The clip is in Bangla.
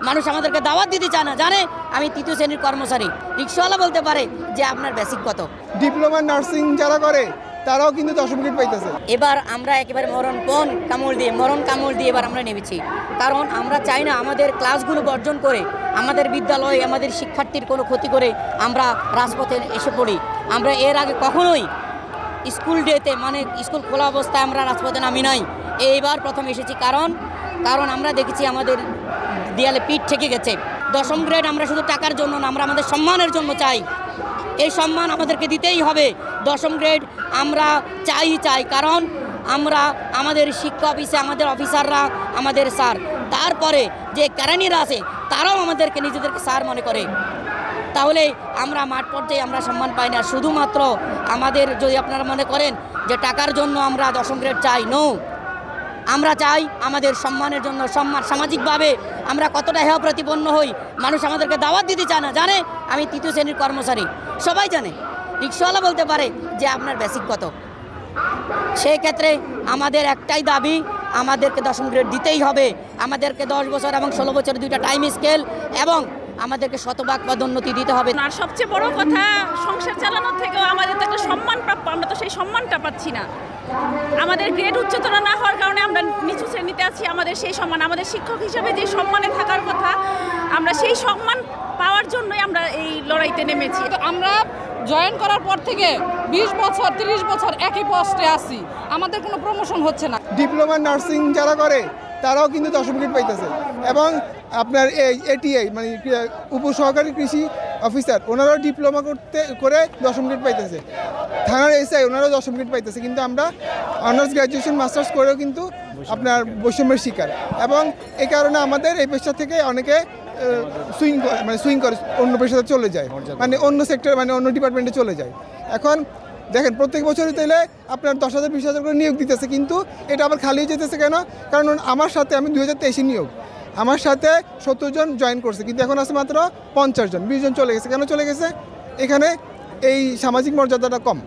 মানুষ আমাদেরকে দাওয়াত দিতে চায় না, জানে আমি তৃতীয় শ্রেণীর কর্মচারী। রিক্সাওয়ালা বলতে পারে যে আপনার বেসিক কত। ডিপ্লোমা নার্সিং যারা করে তারাও কিন্তু 10 গ্রেড পাইতেছে। এবার আমরা একেবারে মরণ কামড় দিয়ে এবার আমরা নেমেছি, কারণ আমরা চাই না আমাদের ক্লাসগুলো বর্জন করে, আমাদের বিদ্যালয়ে আমাদের শিক্ষার্থীর কোনো ক্ষতি করে আমরা রাজপথে এসে পড়ি। আমরা এর আগে কখনোই স্কুল ডেতে মানে স্কুল খোলা অবস্থায় আমরা রাজপথে নামি নাই, এইবার প্রথম এসেছি। কারণ আমরা দেখেছি আমাদের দেয়ালে পিঠ ঠেকে গেছে। 10ম গ্রেড আমরা শুধু টাকার জন্য না, আমরা আমাদের সম্মানের জন্য চাই। এই সম্মান আমাদেরকে দিতেই হবে। 10ম গ্রেড আমরা চাই, কারণ আমরা আমাদের শিক্ষা অফিসে আমাদের অফিসাররা আমাদের স্যার, তারপরে যে কেরানিরা আছে তারাও আমাদেরকে নিজেদেরকে স্যার মনে করে। তাহলে আমরা মাঠ পর্যায়ে আমরা সম্মান পাই না। শুধুমাত্র আমাদের যদি আপনারা মনে করেন যে টাকার জন্য আমরা 10ম গ্রেড চাই, নো, আমরা চাই আমাদের সম্মানের জন্য। সম্মান সামাজিকভাবে আমরা কতটা হেয় প্রতিপন্ন হই, মানুষ আমাদেরকে দাওয়াত দিতে চায় না, জানে আমি তৃতীয় শ্রেণীর কর্মচারী। সবাই জানে। রিক্সাওয়ালা বলতে পারে যে আপনার বেসিক কত। সেই ক্ষেত্রে আমাদের একটাই দাবি, আমাদেরকে 10ম গ্রেড দিতেই হবে। আমাদেরকে 10 বছর এবং 16 বছরের 2টা টাইম স্কেল এবং আমাদেরকে শতভাগ পদোন্নতি দিতে হবে। আর সবচেয়ে বড় কথা, সংসার চালানোর থেকেও আমাদের তো একটা সম্মান প্রাপ্য, আমরা তো সেই সম্মানটা পাচ্ছি না। আমাদের গ্রেড উচ্চতর না হওয়ার কারণে আমরা নিচু শ্রেণীতে আছি। আমাদের সেই সম্মান, আমাদের শিক্ষক হিসাবে যে সম্মানে থাকার কথা, আমরা সেই সম্মান পাওয়ার জন্যই আমরা এই লড়াইতে নেমেছি। আমরা জয়েন করার পর থেকে 20 বছর 30 বছর একই পোস্টে আছি, আমাদের কোনো প্রমোশন হচ্ছে না। ডিপ্লোমা নার্সিং যারা করে তারাও কিন্তু 10 গ্রেড পাইতেছে। এবং আপনার এই এটিআই মানে উপসহকারী কৃষি অফিসার, ওনারাও ডিপ্লোমা করে 10ম গ্রেড পাইতেছে। থানার এসআই ওনারাও 10ম গ্রেড পাইতেছে। কিন্তু আমরা অনার্স গ্র্যাজুয়েশন মাস্টার্স করেও কিন্তু আপনার বৈষম্যের শিকার। এবং এই কারণে আমাদের এই পেশা থেকে অনেকে সুইং করে অন্য পেশাতে চলে যায়, মানে অন্য সেক্টর মানে অন্য ডিপার্টমেন্টে চলে যায়। এখন দেখেন প্রত্যেক বছরই তাইলে আপনার 10,000 20,000 করে নিয়োগ দিতেছে, কিন্তু এটা আবার খালি হয়ে যেতেছে কেন? কারণ আমার সাথে আমি 2023 নিয়োগ, আমার সাথে 70 জন জয়েন করছে, কিন্তু এখন আছে মাত্র 50 জন, 20 জন চলে গেছে। কেন চলে গেছে? এখানে এই সামাজিক মর্যাদাটা কম।